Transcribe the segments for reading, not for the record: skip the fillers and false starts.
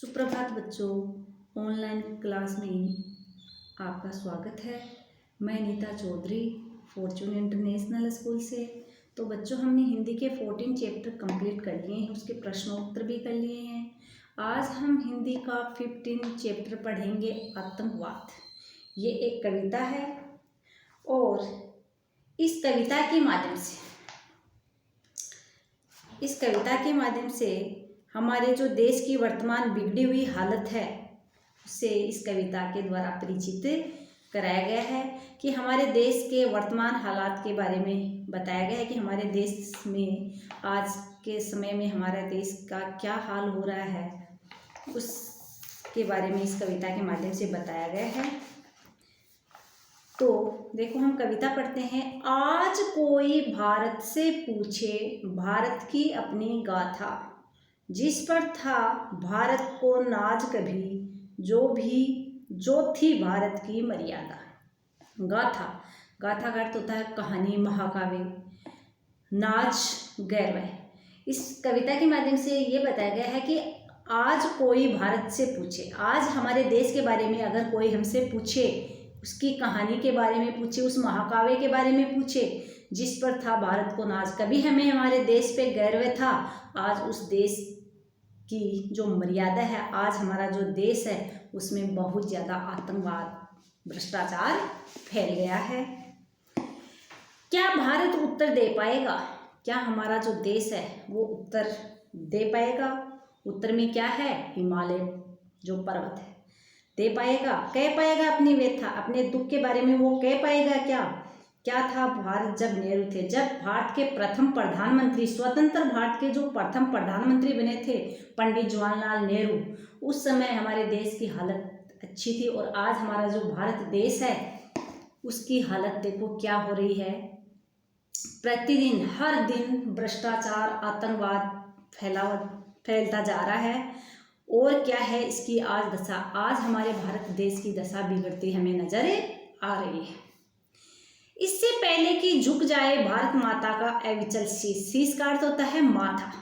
सुप्रभात बच्चों। Online class में आपका स्वागत है। मैं Neeta Chaudhary fortune international school से। तो बच्चों, हमने हिंदी के 14 चैप्टर कंप्लीट कर लिए हैं, उसके प्रश्नोत्तर भी कर लिए हैं। आज हम हिंदी का 15 चैप्टर पढ़ेंगे, आतंकवाद। ये एक कविता है और इस कविता के माध्यम से हमारे जो देश की वर्तमान बिगड़ी हुई हालत है उससे इस कविता के द्वारा परिचित कराया गया है कि हमारे देश के वर्तमान हालात के बारे में बताया गया है कि हमारे देश में आज के समय में हमारे देश का क्या हाल हो रहा है, उसके बारे में इस कविता के माध्यम से बताया गया है। तो देखो, हम कविता पढ़ते हैं। आज कोई भारत से पूछे भारत की अपनी गाथा, जिस पर था भारत को नाज कभी, जो थी भारत की मर्यादा। गाथा का अर्थ होता है कहानी, महाकाव्य, नाज, गर्व। इस कविता के माध्यम से ये बताया गया है कि आज कोई भारत से पूछे, आज हमारे देश के बारे में अगर कोई हमसे पूछे, उसकी कहानी के बारे में पूछे, उस महाकाव्य के बारे में पूछे जिस पर था भारत को नाज, कभी हमें हमारे देश पे गर्व था, आज उस देश की जो मर्यादा है, आज हमारा जो देश है उसमें बहुत ज़्यादा आतंकवाद, भ्रष्टाचार फैल गया है। क्या भारत उत्तर दे पाएगा? क्या हमारा जो देश है वो उत्तर दे पाएगा? उत्तर में क्या है? हिमालय जो पर्वत है, दे पाएगा, कह पाएगा अपनी व्यथा, अपने दुख के बारे में वो कह पाएगा? क्या था भारत जब नेहरू थे, जब भारत के प्रथम प्रधानमंत्री, स्वतंत्र भारत के जो प्रथम प्रधानमंत्री बने थे पंडित जवाहरलाल नेहरू, उस समय हमारे देश की हालत अच्छी थी। और आज हमारा जो भारत देश है उसकी हालत देखो क्या हो रही है। प्रतिदिन, हर दिन भ्रष्टाचार, आतंकवाद फैलता जा रहा है। और क्या है इसकी आज दशा? आज हमारे भारत देश की दशा बिगड़ती हमें नजर आ रही है। इससे पहले कि झुक जाए भारत माता का अविचल शीश, शीश का अर्थ होता है माथा,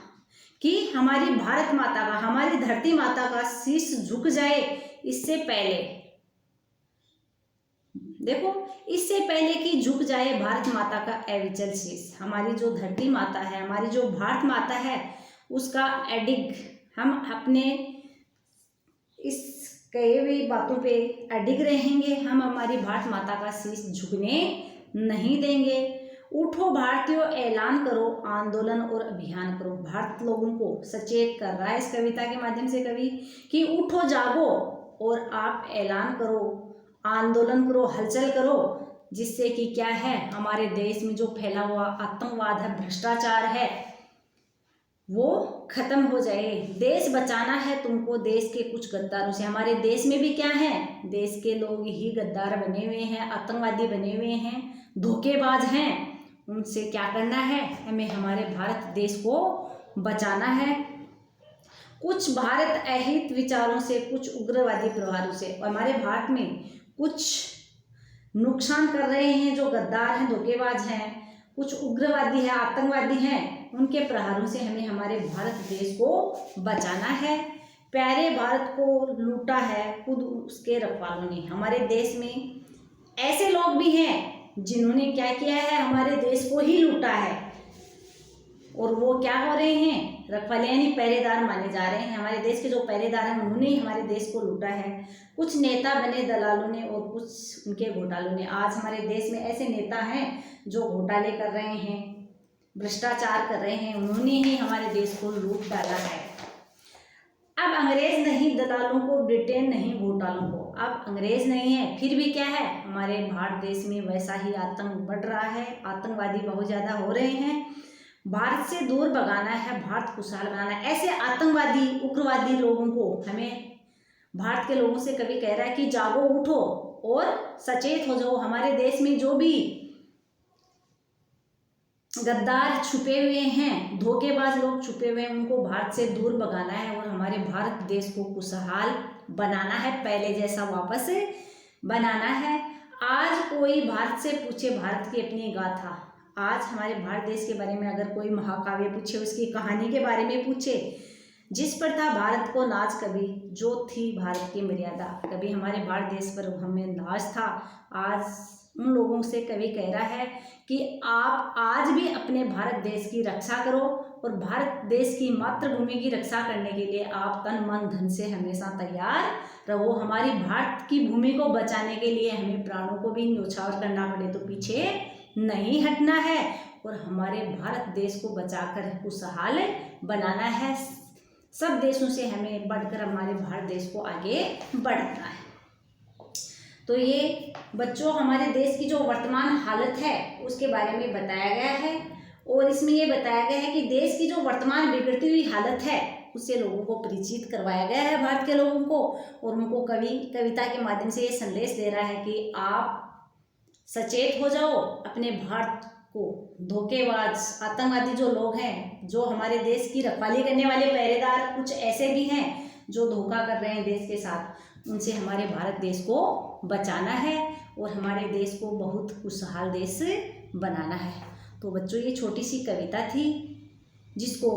कि हमारी भारत माता का, हमारी धरती माता का शीश झुक जाए, इससे पहले देखो, इससे पहले कि झुक जाए भारत माता का अविचल शीश, हमारी जो धरती माता है, हमारी जो भारत माता है, उसका अडिग, हम अपने इस कई हुई बातों पे अडिग रहेंगे, हम हमारी भारत माता का शीश झुकने नहीं देंगे। उठो भारतीयों, ऐलान करो, आंदोलन और अभियान करो। भारत लोगों को सचेत कर रहा है इस कविता के माध्यम से कवि कि उठो, जागो और आप ऐलान करो, आंदोलन करो, हलचल करो, जिससे कि क्या है, हमारे देश में जो फैला हुआ आतंकवाद है, भ्रष्टाचार है, वो खत्म हो जाए। देश बचाना है तुमको देश के कुछ गद्दारों से। हमारे देश में भी क्या है, देश के लोग ही गद्दार बने हुए हैं, आतंकवादी बने हुए हैं, धोखेबाज हैं। उनसे क्या करना है, हमें हमारे भारत देश को बचाना है। कुछ भारत अहित विचारों से, कुछ उग्रवादी प्रभावों से, और हमारे भारत में कुछ नुकसान कर रहे हैं जो गद्दार हैं, धोखेबाज हैं, कुछ उग्रवादी है, आतंकवादी हैं, उनके प्रहारों से हमें हमारे भारत देश को बचाना है। प्यारे भारत को लूटा है खुद उसके रखवालों ने। हमारे देश में ऐसे लोग भी हैं जिन्होंने क्या किया है, हमारे देश को ही लूटा है, और वो क्या हो रहे हैं, रखवाले यानी पहरेदार माने जा रहे हैं। हमारे देश के जो पहरेदार हैं उन्होंने ही हमारे देश को लूटा है। कुछ नेता बने दलालों ने और कुछ उनके घोटालों ने। आज हमारे देश में ऐसे नेता हैं जो घोटाले कर रहे हैं, भ्रष्टाचार कर रहे हैं, उन्होंने ही हमारे देश को लूट डाला है। अब अंग्रेज नहीं दलालों को, ब्रिटेन नहीं घोटालों को। अब अंग्रेज नहीं है, फिर भी क्या है, हमारे भारत देश में वैसा ही आतंक बढ़ रहा है, आतंकवादी बहुत ज़्यादा हो रहे हैं। भारत से दूर भगाना है, भारत खुशहाल बनाना है। ऐसे आतंकवादी, उग्रवादी लोगों को हमें, भारत के लोगों से कभी कह रहा है कि जागो, उठो और सचेत हो जाओ। हमारे देश में जो भी गद्दार छुपे हुए हैं, धोखेबाज लोग छुपे हुए हैं, उनको भारत से दूर भगाना है और हमारे भारत देश को खुशहाल बनाना है, पहले जैसा वापस बनाना है। आज कोई भारत से पूछे भारत की अपनी गाथा, आज हमारे भारत देश के बारे में अगर कोई महाकाव्य पूछे, उसकी कहानी के बारे में पूछे, जिस पर था भारत को नाज कभी, जो थी भारत की मर्यादा। कभी हमारे भारत देश पर हमें नाज था, आज उन लोगों से कवि कह रहा है कि आप आज भी अपने भारत देश की रक्षा करो और भारत देश की मातृभूमि की रक्षा करने के लिए आप तन मन धन से हमेशा तैयार रहो। हमारी भारत की भूमि को बचाने के लिए हमें प्राणों को भी न्यौछावर करना पड़े तो पीछे नहीं हटना है और हमारे भारत देश को बचाकर खुशहाल बनाना है। सब देशों से हमें बढ़कर हमारे भारत देश को आगे बढ़ाना है। तो ये बच्चों हमारे देश की जो वर्तमान हालत है उसके बारे में बताया गया है और इसमें ये बताया गया है कि देश की जो वर्तमान बिगड़ती हुई हालत है उससे लोगों को परिचित करवाया गया है, भारत के लोगों को, और उनको कविता के माध्यम से ये संदेश दे रहा है कि आप सचेत हो जाओ, अपने भारत को धोखेबाज आतंकवादी जो लोग हैं, जो हमारे देश की रखवाली करने वाले पहरेदार कुछ ऐसे भी हैं जो धोखा कर रहे हैं देश के साथ, उनसे हमारे भारत देश को बचाना है और हमारे देश को बहुत खुशहाल देश बनाना है। तो बच्चों ये छोटी सी कविता थी जिसको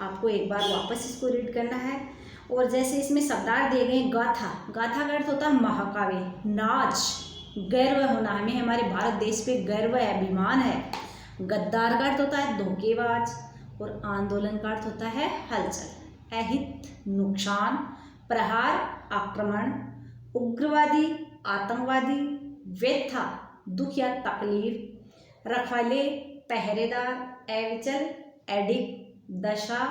आपको एक बार वापस इसको रीड करना है। और जैसे इसमें शब्दार्थ दिए गए, गाथा, गाथा का अर्थ होता है महाकाव्य, नाच, गर्व होना, हमें हमारे भारत देश पे गर्व है, अभिमान है। गद्दार का अर्थ होता है धोखेबाज और आंदोलन का अर्थ होता है हलचल। अहित नुकसान, प्रहार आक्रमण, उग्रवादी आतंकवादी, व्यथा दुख या तकलीफ, रखवाले पहरेदार, अविचल एडिक्ट दशा,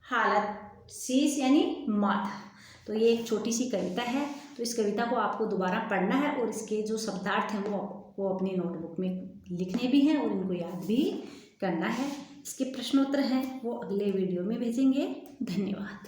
हालत शीश यानी माथा। तो ये एक छोटी सी कविता है। तो इस कविता को आपको दोबारा पढ़ना है और इसके जो शब्दार्थ हैं वो आपको अपनी नोटबुक में लिखने भी हैं और इनको याद भी करना है। इसके प्रश्नोत्तर हैं वो अगले वीडियो में भेजेंगे। धन्यवाद।